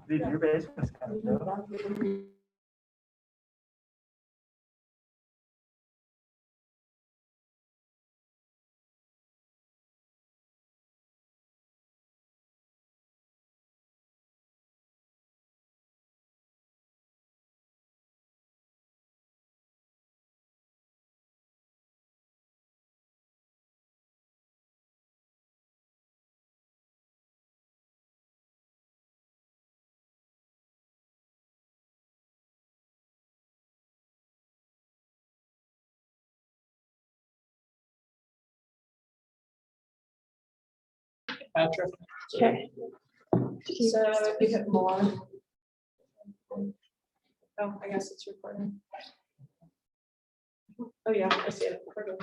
Dude, your basement's kind of dope. Patrick. Okay. So you hit more. Oh, I guess it's recording. Oh, yeah, I see it. Recording.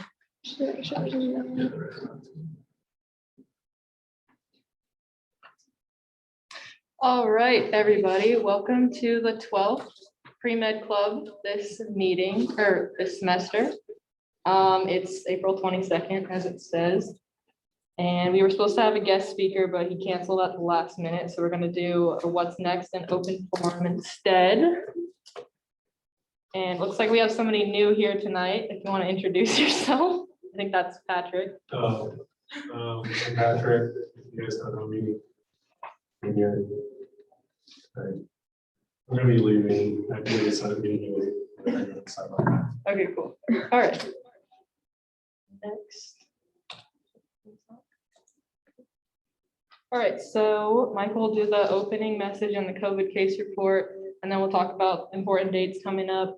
All right, everybody, welcome to the 12th Pre-Med Club this meeting, or this semester. It's April 22nd, as it says. And we were supposed to have a guest speaker, but he canceled at the last minute. So we're going to do a what's next and open forum instead. And looks like we have somebody new here tonight. If you want to introduce yourself, I think that's Patrick. I'm Patrick. You guys don't know me. I'm here. I'm going to be leaving. I think it's not meeting anyway. Okay, cool. All right. Next. All right, so Michael will do the opening message on the COVID case report, and then we'll talk about important dates coming up.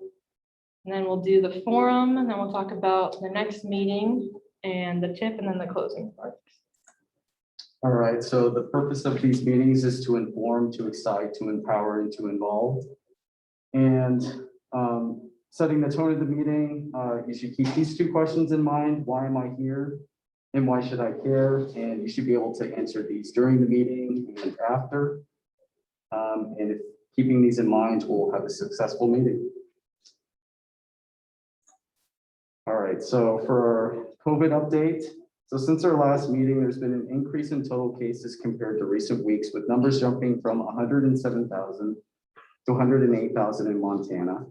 And then we'll do the forum, and then we'll talk about the next meeting and the tip, and then the closing part. All right, so the purpose of these meetings is to inform, to excite, to empower, and to involve. And setting the tone of the meeting, you should keep these two questions in mind. Why am I here? And why should I care? And you should be able to answer these during the meeting and after. And if keeping these in mind, we'll have a successful meeting. All right, so for our COVID update, so since our last meeting, there's been an increase in total cases compared to recent weeks, with numbers jumping from 107,000 to 108,000 in Montana.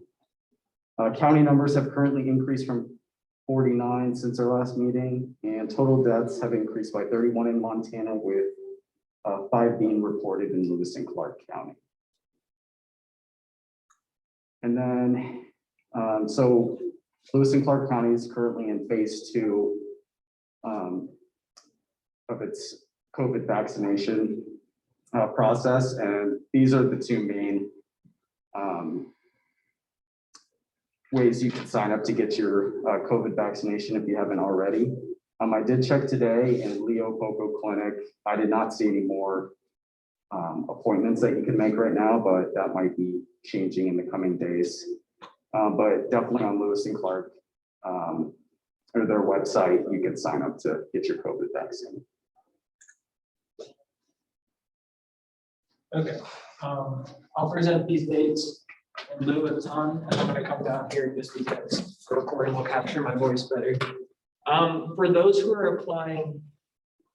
County numbers have currently increased from 49 since our last meeting, and total deaths have increased by 31 in Montana, with 5 being reported in Lewis and Clark County. And then, so Lewis and Clark County is currently in phase 2 of its COVID vaccination process, and these are the two main ways you can sign up to get your COVID vaccination if you haven't already. I did check today in Leo Poco Clinic. I did not see any more appointments that you can make right now, but that might be changing in the coming days. But definitely on Lewis and Clark or their website, you can sign up to get your COVID vaccine. Okay, I'll present these dates in lieu of Ton, and I'm going to come down here just because the recording will capture my voice better. For those who are applying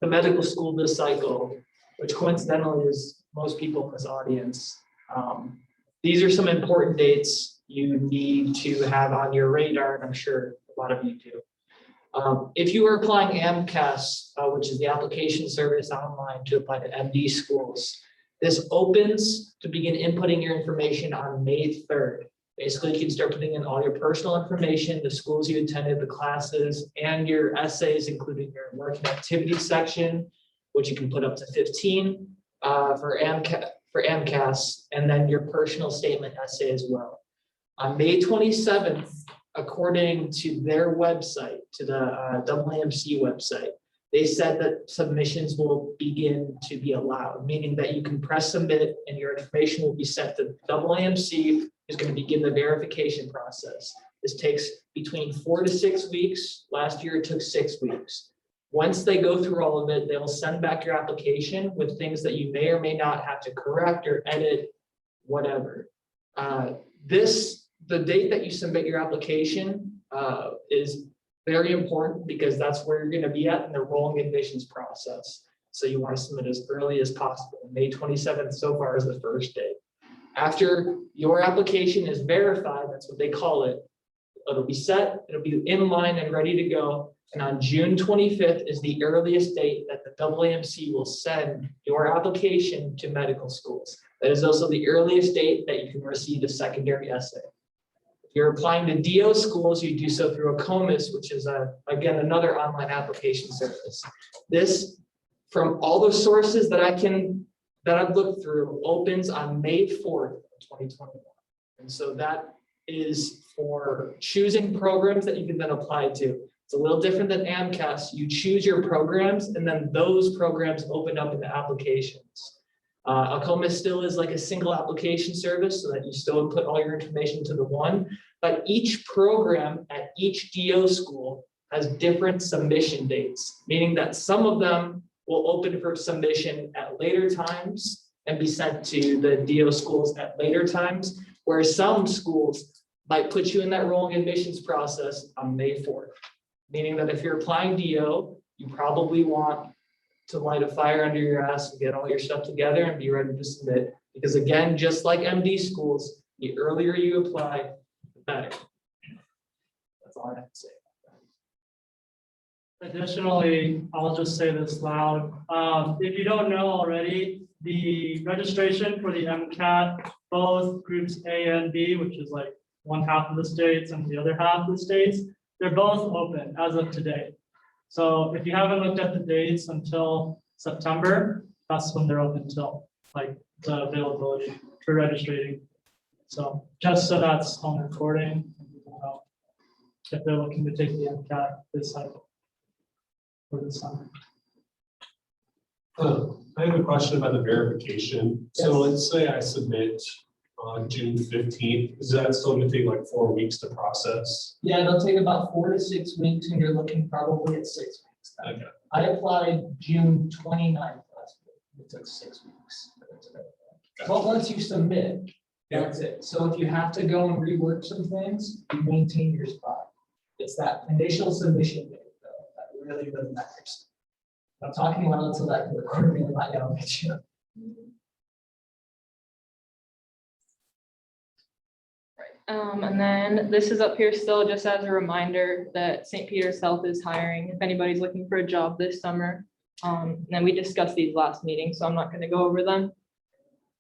the medical school this cycle, which coincidentally is most people in this audience, these are some important dates you need to have on your radar, and I'm sure a lot of you do. If you are applying AMCAS, which is the application service online to apply to MD schools, this opens to begin inputting your information on May 3rd. Basically, you can start putting in all your personal information, the schools you attended, the classes, and your essays, including your work and activity section, which you can put up to 15 for AMCAS, and then your personal statement essay as well. On May 27th, according to their website, to the AAMC website, they said that submissions will begin to be allowed, meaning that you can press submit and your information will be sent to AAMC, who's going to begin the verification process. This takes between 4 to 6 weeks. Last year, it took 6 weeks. Once they go through all of it, they will send back your application with things that you may or may not have to correct or edit, whatever. The date that you submit your application is very important because that's where you're going to be at in the rolling admissions process. So you want to submit as early as possible. May 27th so far is the first day. After your application is verified, that's what they call it. It'll be set, it'll be in line and ready to go. And on June 25th is the earliest date that the AAMC will send your application to medical schools. That is also the earliest date that you can receive a secondary essay. If you're applying to DO schools, you do so through a COMIS, which is again another online application service. This, from all the sources that I've looked through, opens on May 4th, 2021. And so that is for choosing programs that you can then apply to. It's a little different than AMCAS. You choose your programs and then those programs open up into applications. ACOMA still is like a single application service so that you still input all your information to the one, but each program at each DO school has different submission dates, meaning that some of them will open for submission at later times and be sent to the DO schools at later times, whereas some schools might put you in that rolling admissions process on May 4th. Meaning that if you're applying DO, you probably want to light a fire under your ass and get all your stuff together and be ready to submit. Because again, just like MD schools, the earlier you apply, the better. That's all I have to say. Additionally, I'll just say this loud. If you don't know already, the registration for the MCAT, both groups A and B, which is like one half of the states and the other half of the states, they're both open as of today. So if you haven't looked at the dates until September, that's when they're open till, like, the availability for registering. So just so that's on recording, if they're looking to take the MCAT this cycle for the summer. I have a question about the verification. So let's say I submit on June 15th. Is that still going to take like 4 weeks to process? Yeah, it'll take about 4 to 6 weeks, and you're looking probably at 6 weeks. Okay. I applied June 29th last week. It took 6 weeks. But once you submit, that's it. So if you have to go and rework some things, you maintain your spot. It's that initial submission date, though, that really matters. I'm talking loud so that I can record me and not yell at you. And then this is up here still just as a reminder that St. Peter's Health is hiring if anybody's looking for a job this summer. And we discussed these last meeting, so I'm not going to go over them.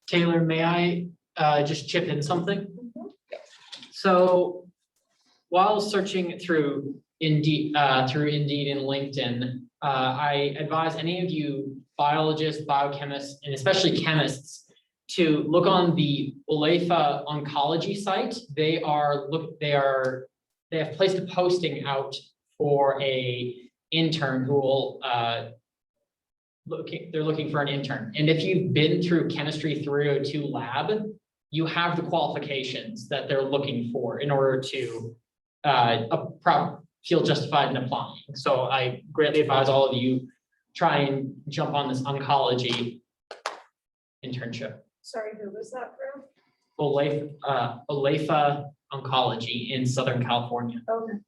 Taylor, may I just chip in something? So while searching through Indeed and LinkedIn, I advise any of you biologists, biochemists, and especially chemists to look on the Olefa oncology site. They have placed a posting out for a intern who will they're looking for an intern. And if you've been through chemistry 302 lab, you have the qualifications that they're looking for in order to feel justified in applying. So I greatly advise all of you try and jump on this oncology internship. Sorry, who was that from? Olefa Oncology in Southern California. Okay.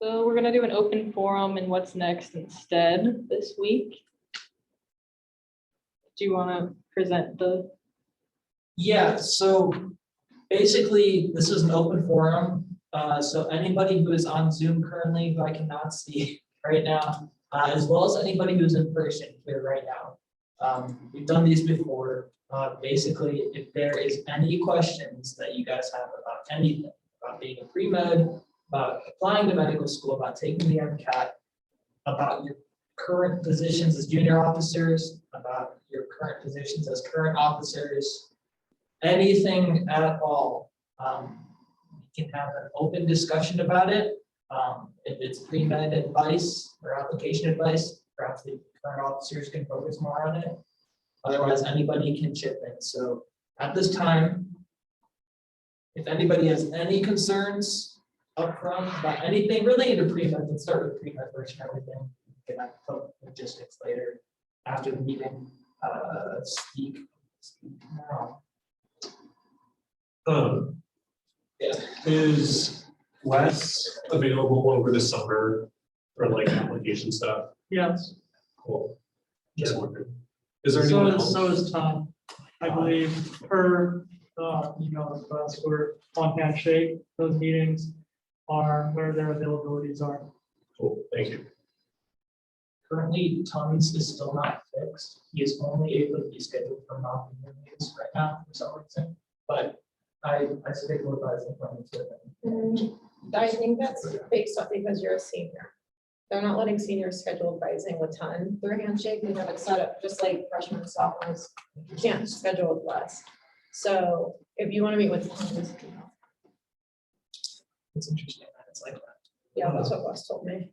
So we're gonna do an open forum and what's next instead this week. Do you want to present the? Yeah, so basically, this is an open forum. So anybody who is on Zoom currently, who I cannot see right now, as well as anybody who's in person here right now. We've done these before. Basically, if there is any questions that you guys have about anything, about being a pre-med, about applying to medical school, about taking the MCAT, about your current positions as junior officers, about your current positions as current officers, anything at all, we can have an open discussion about it. If it's pre-med advice or application advice, perhaps the current officers can focus more on it. Otherwise, anybody can chip in. So at this time, if anybody has any concerns upfront about anything related to pre-med, let's start with pre-med first and everything. Get back to logistics later after the meeting. Speak now. Is Wes available over the summer for like application stuff? Yes, Cool. Just wondering. Is there so anyone is, else? so is Tom. I believe per email request or on handshake, those meetings are where their availabilities are. Cool, thank you. Currently, Tons is still not fixed. He is only able to be scheduled for mock interviews right now for some reason. But I scheduled appointments with him. I think that's based off because you're a senior. They're not letting seniors schedule advising with ton through a handshake. We have it set up just like freshmen and sophomores. You can't schedule with less. So if you want to meet with tons, It's interesting that it's like that. yeah, that's what Wes told me.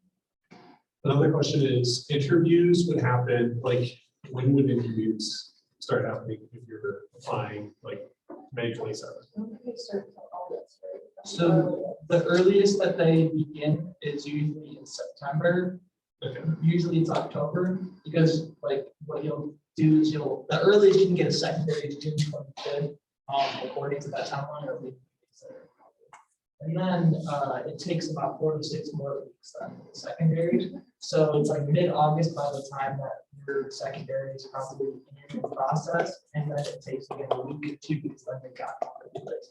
Another question is, interviews would happen, like, when would interviews start happening if you're applying, like, May 27th? So the earliest that they begin is usually in September. Okay, Usually it's October, because like what you'll do is the earliest you can get a secondary is June 25th, according to that timeline. And then it takes about 4 to 6 more weeks than the secondary. So it's like mid-August by the time that your secondary is probably in the process, and then it takes again a week or 2 weeks, then they got all the place.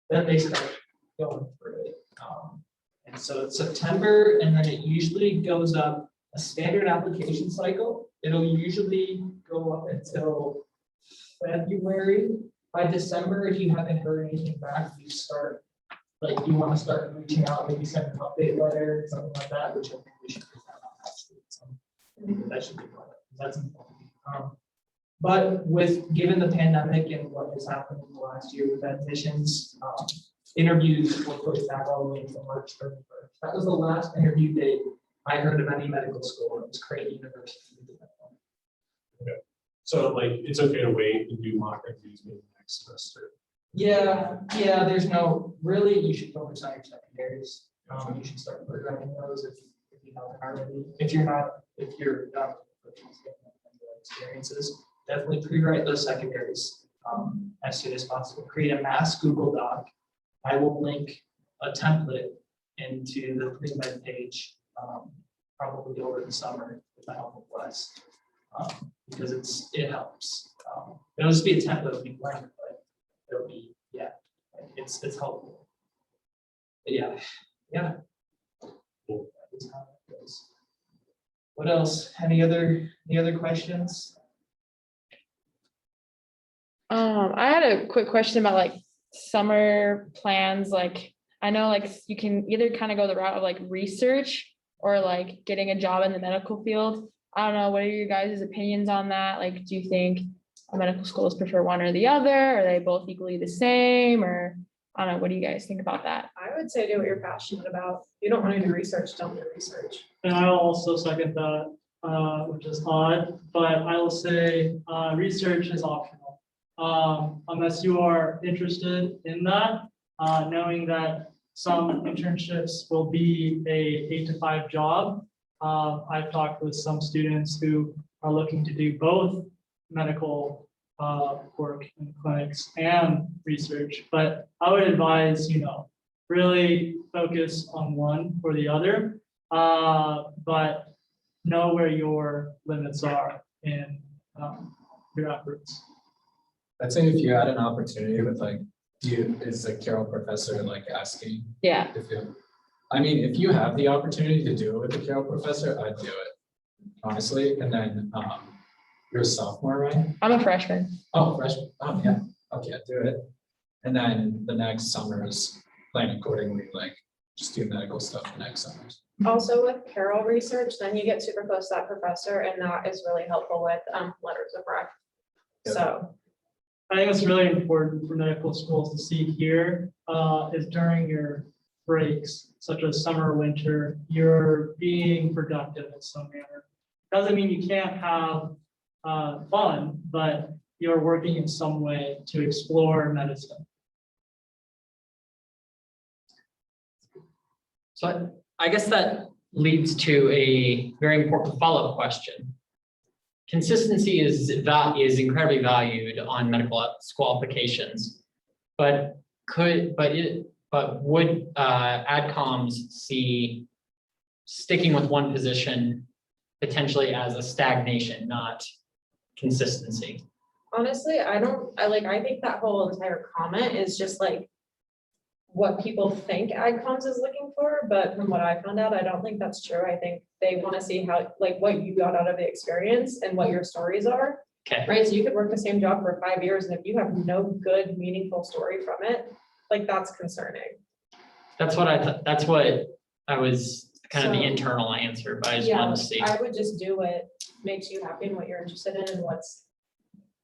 Then they start going through it. And so it's September, and then it usually goes up a standard application cycle. It'll usually go up until February. By December, if you haven't heard anything back, you start, like, you want to start reaching out, maybe send an update letter, something like that, which I think we should do that on actually. So that should be fun. That's important. But given the pandemic and what has happened in the last year with admissions, interviews were pushed back all the way until March 31st. That was the last interview date I heard of any medical school. It was Creighton University. so like, it's okay to wait and do mock interviews maybe next semester. Yeah, there's no, really, you should focus on your secondaries. You should start programming those if you haven't already. If you're experiences, definitely pre-write those secondaries as soon as possible. Create a mass Google Doc. I will link a template into the pre-med page probably over the summer with the help of Wes, because it helps. It'll just be a template, it'll be blank, but it'll be, it's helpful. But yeah. That's how it goes. What else? Any other questions? I had a quick question about like summer plans. Like, I know like you can either kind of go the route of like research or like getting a job in the medical field. I don't know, what are your guys' opinions on that? Like, do you think medical schools prefer one or the other? Are they both equally the same? Or I don't know, what do you guys think about that? I would say do what you're passionate about. If you don't want to do research, don't do research. And I'll also second that, which is odd, but I will say research is optional. Unless you are interested in that, knowing that some internships will be a 8 to 5 job. I've talked with some students who are looking to do both medical work in clinics and research, but I would advise, really focus on one or the other, but know where your limits are in your efforts. I'd say if you had an opportunity with like, is the Carroll professor like asking Yeah. if you, I mean, if you have the opportunity to do it with the Carroll professor, I'd do it, honestly. And then you're a sophomore, right? I'm a freshman. Oh, freshman. Oh, yeah. Okay, do it. And then the next summer's plan accordingly, like just do medical stuff the next summer. Also with Carroll research, then you get super close to that professor, and that is really helpful with letters of rec. Yeah. So I think it's really important for medical schools to see here is during your breaks, such as summer, winter, you're being productive in some manner. Doesn't mean you can't have fun, but you're working in some way to explore medicine. So I guess that leads to a very important follow-up question. Consistency is incredibly valued on medical school applications, but but would AdComs see sticking with one position potentially as a stagnation, not consistency? Honestly, I think that whole entire comment is just like what people think AdComs is looking for, but from what I found out, I don't think that's true. I think they want to see how, like, what you got out of the experience and what your stories are, Okay, right? So you could work the same job for 5 years, and if you have no good, meaningful story from it, like, that's concerning. that's what I was kind of the So- internal answer, but I just Yeah, wanted to see. I would just do what makes you happy and what you're interested in and what's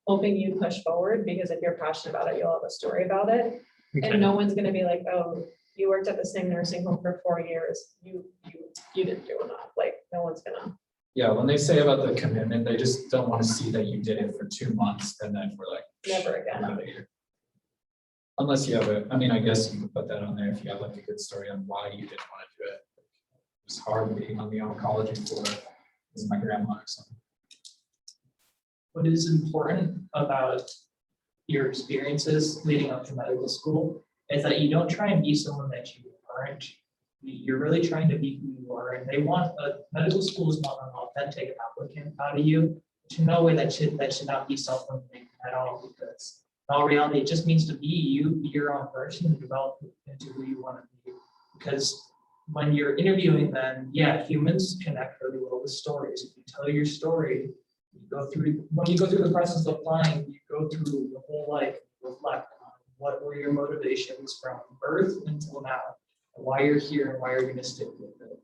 helping you push forward, because if you're passionate about it, you'll have a story about it. Okay. And no one's gonna be like, oh, you worked at the same nursing home for 4 years, you didn't do enough, like, no one's gonna. Yeah, when they say about the commitment, they just don't want to see that you did it for 2 months and then we're like, Never I'm again. out of here. Unless you have I mean, I guess you could put that on there if you have like a good story on why you didn't want to do it. It's hard being on the oncology floor, as my grandma or something. What is important about your experiences leading up to medical school is that you don't try and be someone that you aren't. You're really trying to be who you are, and medical schools want an authentic applicant out of you. To no way that should not be self-limiting at all, because in all reality, it just means to be you, be your own person, and develop into who you want to be. Because when you're interviewing them, yeah, humans connect really well with stories. If you tell your story, when you go through the process of applying, you go through the whole life, reflect on what were your motivations from birth until now, and why you're here and why you're going to stick with it.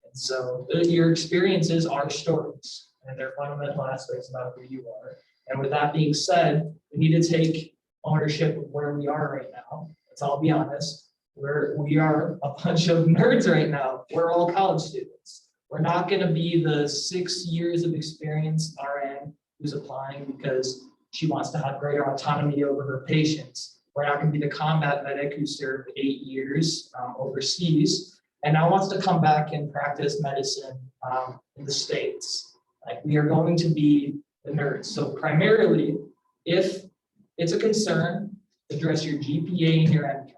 And so your experiences are stories, and they're fundamental aspects about who you are. And with that being said, we need to take ownership of where we are right now. Let's all be honest. We are a bunch of nerds right now. We're all college students. We're not going to be the 6 years of experience RN who's applying because she wants to have greater autonomy over her patients. We're not going to be the combat medic who served 8 years overseas and now wants to come back and practice medicine in the States. Like, we are going to be the nerds. So primarily, if it's a concern, address your GPA and your MCAT,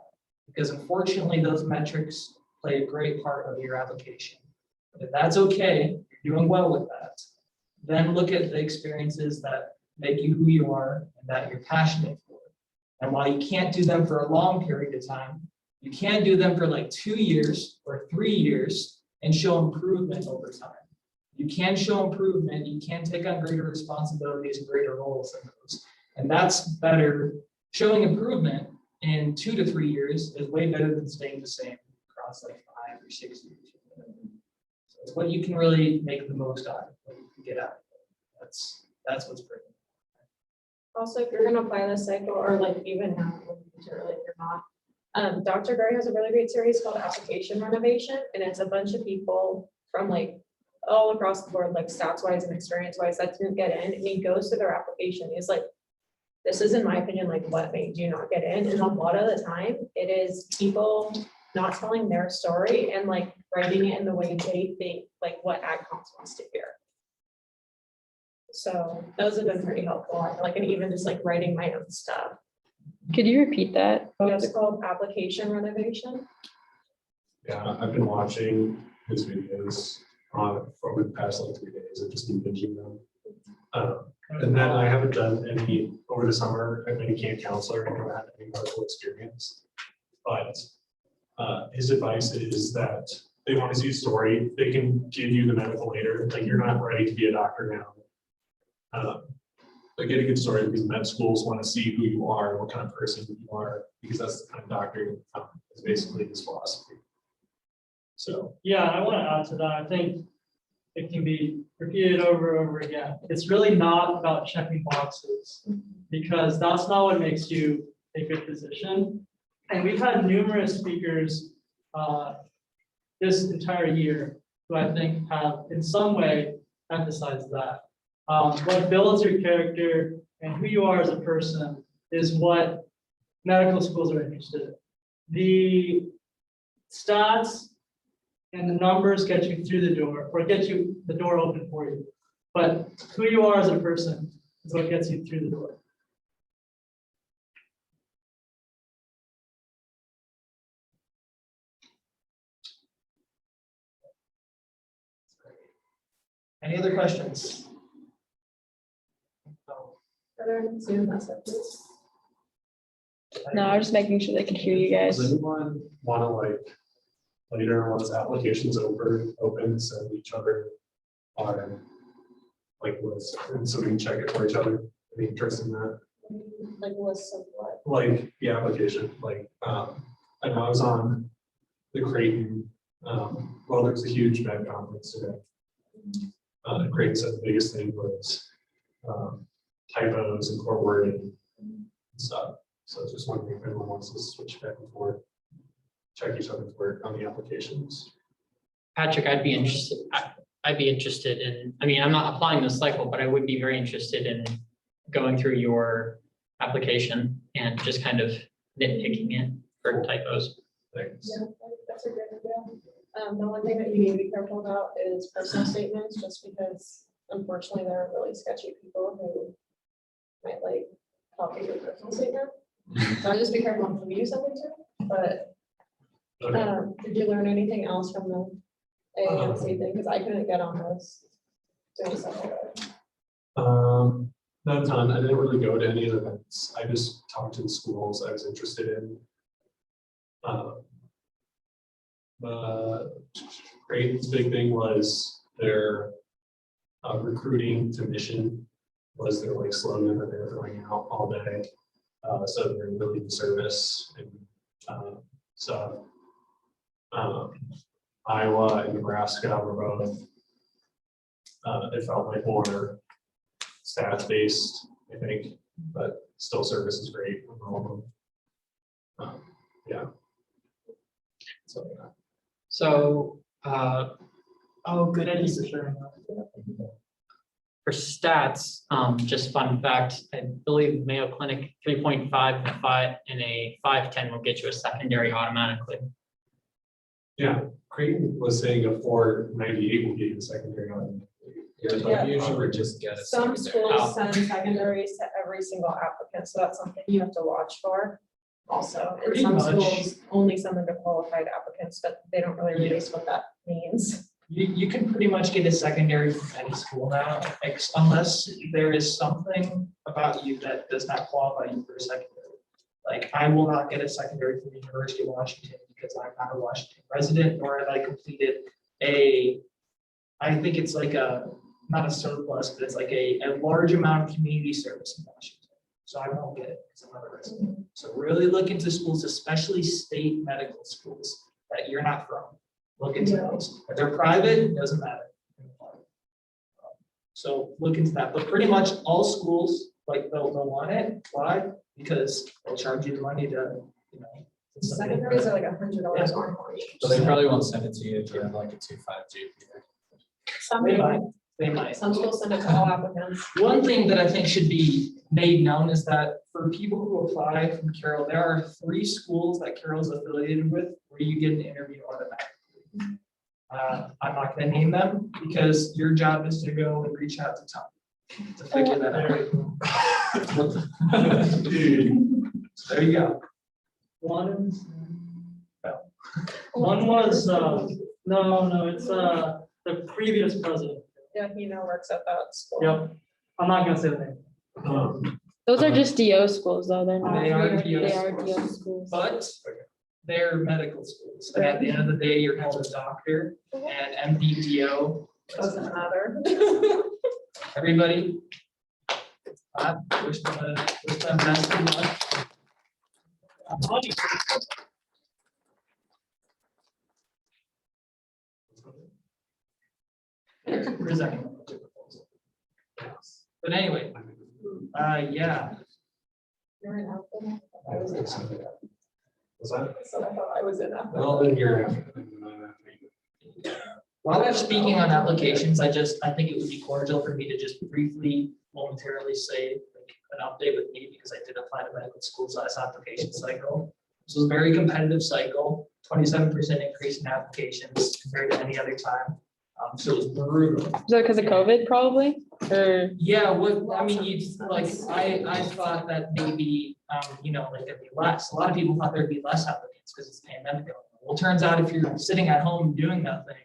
because unfortunately those metrics play a great part of your application. If that's okay, you're doing well with that, then look at the experiences that make you who you are and that you're passionate for. And while you can't do them for a long period of time, you can do them for like 2 years or 3 years and show improvement over time. You can show improvement, you can take on greater responsibilities and greater roles in those. And that's better. Showing improvement in 2 to 3 years is way better than staying the same across like 5 or 6 years. So it's what you can really make the most out of, what you can get out of it. That's what's pretty. Also, if you're gonna apply this cycle, or like even now, literally if you're not, Dr. Berry has a really great series called Application Renovation, and it's a bunch of people from like all across the board, like stats wise and experience wise, that didn't get in, and he goes to their application. He's like, this is, in my opinion, like what made you not get in, and a lot of the time it is people not telling their story and like writing it in the way they think, like what AdComs wants to hear. So those have been pretty helpful. I feel like, and even just like writing my own stuff. Could you repeat that? It's called Application Renovation. Yeah, I've been watching his videos over the past like 3 days. I've just been binging them. And then I haven't done any over the summer. I've been a camp counselor and never had any medical experience. But his advice is that they want to see a story. They can give you the medical later. Like, you're not ready to be a doctor now. But get a good story, because med schools want to see who you are and what kind of person you are, because that's the kind of doctor you become. It's basically his philosophy. So Yeah, I want to add to that. I think it can be repeated over and over again. It's really not about checking boxes, because that's not what makes you a good physician. And we've had numerous speakers this entire year who I think have in some way emphasized that. What builds your character and who you are as a person is what medical schools are interested in. The stats and the numbers get you through the door, or get you the door open for you. But who you are as a person is what gets you through the door. Any other questions? Are there any Zoom messages? No, I was just making sure they could hear you guys. Does anyone want to later, once applications open, send each other on lists, and so we can check it for each other? Any interest in that? Like lists of what? Like the application, I know I was on the Creighton, well, there's a huge med conference today. Creighton said the biggest thing was typos and core wording and stuff. So I was just wondering if anyone wants to switch back and forth, check each other's work on the applications. Patrick, I'd be interested, I'd be interested in, I mean, I'm not applying this cycle, but I would be very interested in going through your application and just kind of nitpicking it for typos. Thanks. Yeah, that's a great idea. The one thing that you need to be careful about is personal statements, just because unfortunately there are really sketchy people who might copy your personal statement. So I'd just be careful who you send it to, but Okay. did you learn anything else from the AMC thing? Because I couldn't get on this. Doing stuff like that. Not a ton. I didn't really go to any of the events. I just talked to the schools I was interested in. Creighton's big thing was their recruiting to mission was their slogan that they were throwing out all day. So they're really in service and stuff. Iowa and Nebraska were both. It felt like more staff-based, I think, but still service is great on all of them. Yeah. So, yeah. So, Oh, good idea for sharing. for stats, just fun fact, I believe Mayo Clinic 3.5 and a 510 will get you a secondary automatically. Yeah, Creighton was saying a 498 will get you a secondary on. Yeah. Usually just get a Some secondary. schools send secondaries to every single applicant, so that's something you have to watch for. Also, and Pretty some much. schools only send them to qualified applicants, but they don't really release what that means. You can pretty much get a secondary from any school now, unless there is something about you that does not qualify you for a secondary. Like, I will not get a secondary from the University of Washington because I'm not a Washington resident, nor have I completed I think it's not a surplus, but it's a large amount of community service in Washington. So I won't get it because I'm not a resident. So really look into schools, especially state medical schools that you're not from. Look into those. If they're private, it doesn't matter. So look into that, but pretty much all schools, they'll want it. Why? Because they'll charge you the money to, Secondaries are $100 more for each. So they probably won't send it to you if you have like a 2.5 GPA. Some They do. might, they might. Some schools send it to all applicants. One thing that I think should be made known is that for people who apply from Carroll, there are 3 schools that Carroll's affiliated with where you get an interview automatically. I'm not gonna name them because your job is to go and reach out to Tom to figure that out. There you go. One was, no, it's the previous president. Yeah, he now works at that school. Yep, I'm not gonna say the name. Those are just DO schools, though. They're not. They are DO They are schools. DO schools. But they're medical schools. And at the end of the day, you're called a doctor and MDDO. Doesn't matter. Everybody. Wish them best of luck. Presenting. But anyway, yeah. You're in Apple. I was in Apple. Was that? So I thought I was in Apple. Well, then you're. While we're speaking on applications, I think it would be cordial for me to just briefly momentarily say an update with me because I did apply to medical school's last application cycle. This was a very competitive cycle, 27% increase in applications compared to any other time. So it was brutal. Is that because of COVID, probably? Or Yeah, I thought that maybe, there'd be less. A lot of people thought there'd be less applicants because it's a pandemic. Well, it turns out if you're sitting at home doing nothing,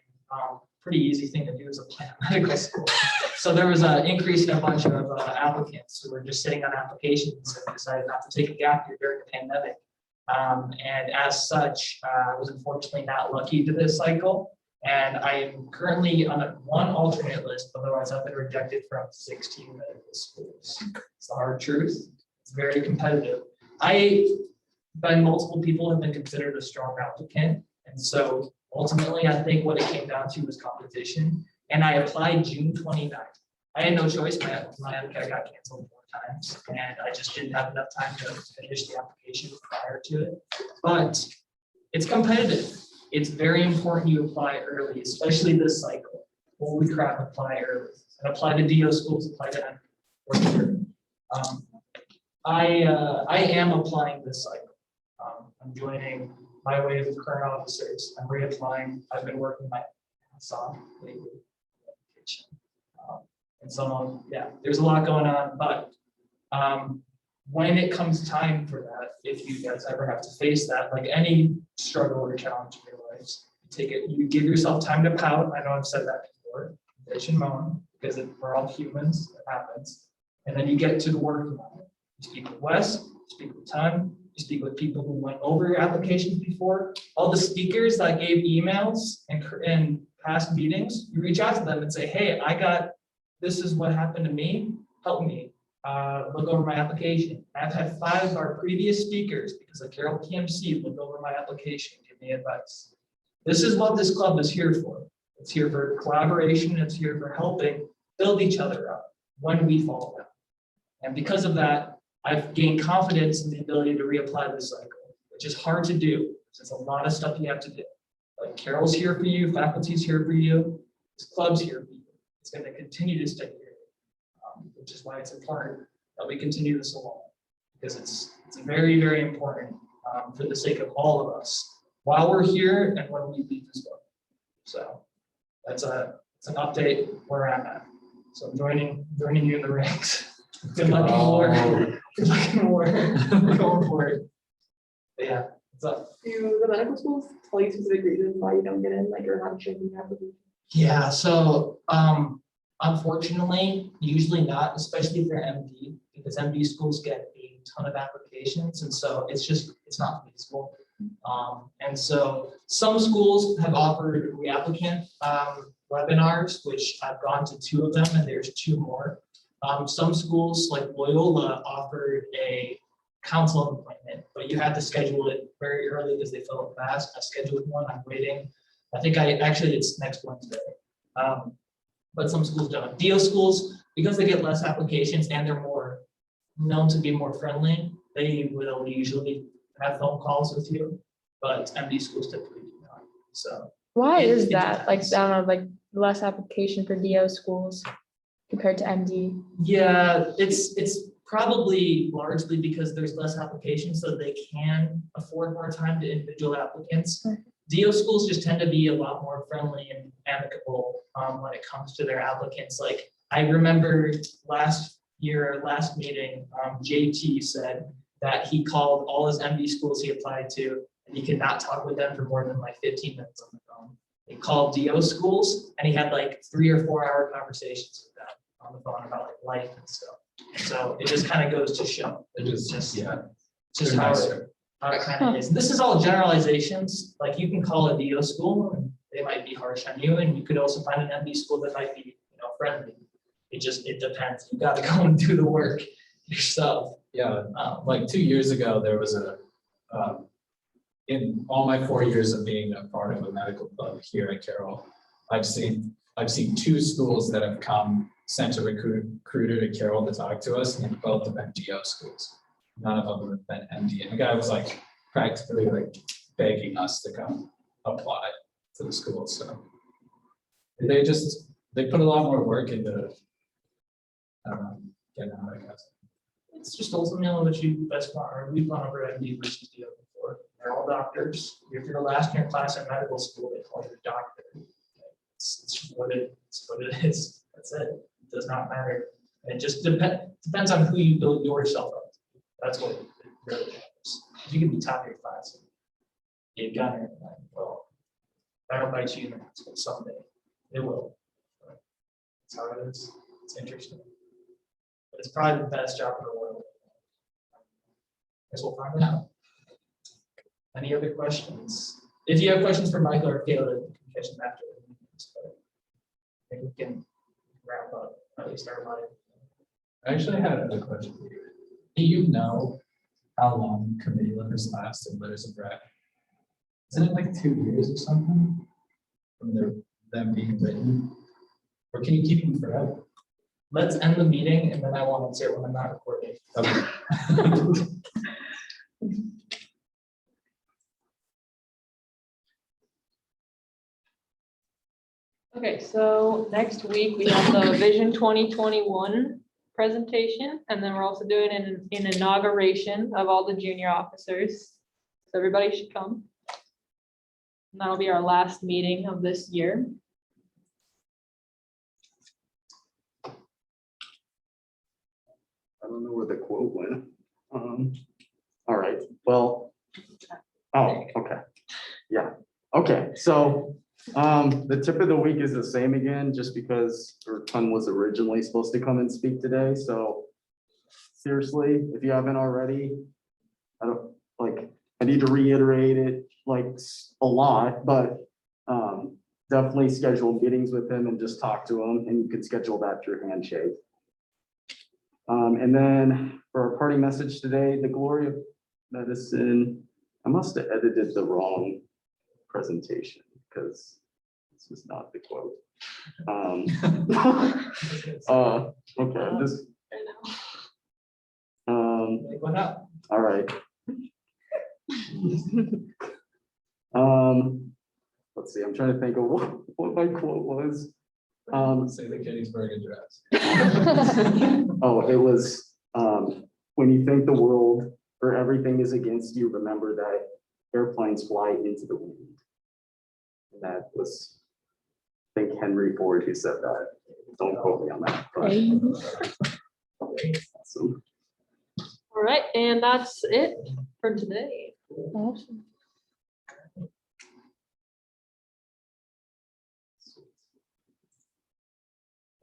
pretty easy thing to do is apply to medical school. So there was an increase in a bunch of applicants who were just sitting on applications and decided not to take a gap year during the pandemic. And as such, I was unfortunately not lucky to this cycle. And I am currently on one alternate list, otherwise I've been rejected from 16 medical schools. It's the hard truth. It's very competitive. Multiple people have been considered a strong applicant. And so ultimately, I think what it came down to was competition. And I applied June 29th. I had no choice. My MCAT got canceled 4 times, and I just didn't have enough time to finish the application prior to it. But it's competitive. It's very important you apply early, especially this cycle. Holy crap, apply early. And apply to DO schools, apply to M. I am applying this cycle. I'm joining my wave of current officers. I'm reapplying. I've been working my ass off lately. And so, yeah, there's a lot going on, but when it comes time for that, if you guys ever have to face that, like any struggle or challenge in your lives, you give yourself time to pout. I know I've said that before, bitch and moan, because we're all humans, it happens. And then you get to the work on it. You speak with Wes, you speak with Ton, you speak with people who went over your applications before. All the speakers that gave emails and past meetings, you reach out to them and say, hey, this is what happened to me, help me. Look over my application. I've had 5 of our previous speakers, because of Carroll PMC, look over my application, give me advice. This is what this club is here for. It's here for collaboration. It's here for helping build each other up when we fall down. And because of that, I've gained confidence in the ability to reapply this cycle, which is hard to do. There's a lot of stuff you have to do. Like Carroll's here for you, faculty's here for you, this club's here for you. It's going to continue to stay here, which is why it's important that we continue this along, because it's very, very important for the sake of all of us while we're here and when we leave as well. So it's an update where I'm at. So I'm joining you in the ranks. Good luck in war. Good luck in war. We're going for it. But yeah, what's up? Do the medical schools tell you specific reasons why you don't get in, like you're not checking your application? Yeah, so unfortunately, usually not, especially if they're MD, because MD schools get a ton of applications, and so it's not feasible. And so some schools have offered reapplicant webinars, which I've gone to 2 of them, and there's 2 more. Some schools like Loyola offered a council appointment, but you had to schedule it very early because they fill up fast. I scheduled one, I'm waiting. I think it's next Wednesday. But some schools don't. DO schools, because they get less applications and they're more known to be more friendly, they will usually have phone calls with you, but MD schools typically do not. So why is it that? Like, depends. I don't know, like less application for DO schools compared to MD? Yeah, it's probably largely because there's less applications, so they can afford more time to individual applicants. DO schools just tend to be a lot more friendly and amicable when it comes to their applicants. Like I remember last meeting, JT said that he called all his MD schools he applied to, and he could not talk with them for more than like 15 minutes on the phone. He called DO schools, and he had like 3 or 4 hour conversations with them on the phone about like life and stuff. So it just kind of goes to show. Just how it kind of is. And this is all generalizations. Like you can call a DO school and they might be harsh on you, and you could also find an MD school that might be, friendly. It depends. You got to go and do the work yourself. Yeah, like 2 years ago, there was in all my 4 years of being a part of a medical club here at Carroll, I've seen 2 schools that have sent a recruiter to Carroll to talk to us, and both have been DO schools. None of them have been MD. And the guy was like practically like begging us to come apply to the school. So they put a lot more work into getting out, I guess. It's just ultimately what you best want. Or we've gone over MD versus DO before. They're all doctors. If you're last in your class in medical school, they call you a doctor. It's what it is. That's it. It does not matter. It just depends on who you build yourself up to. That's what it really matters. If you can be top of your class, be a gunner, well, that'll bite you in the ass someday. It will. That's how it is. It's interesting. But it's probably the best job in the world. Guess we'll find out. Any other questions? If you have questions for Michael or Kayla, you can catch them after the meetings, but I think we can wrap up, at least our line. I actually had another question for you. Do you know how long committee letters last and letters of rec? Isn't it like 2 years or something? From them being written? Or can you keep them forever? Let's end the meeting and then I will answer it when I'm not recording. Okay. Okay, so next week we have the Vision 2021 presentation, and then we're also doing an inauguration of all the junior officers. So everybody should come. And that'll be our last meeting of this year. I don't know where the quote went. All right, well, oh, okay. Yeah, okay, so the tip of the week is the same again, just because Ton was originally supposed to come and speak today, so seriously, if you haven't already, I need to reiterate it a lot, but definitely schedule meetings with him and just talk to him, and you can schedule that through Handshake. And then for our party message today, the glory of medicine, I must have edited the wrong presentation because this is not the quote. Okay, this. What up? All right. Let's see, I'm trying to think of what my quote was. Say the Gettysburg Address. Oh, it was, when you think the world or everything is against you, remember that airplanes fly into the wind. And that was, I think Henry Ford who said that. Don't quote me on that. But, awesome. All right, and that's it for today. Awesome.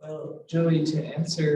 Well, Joey, to answer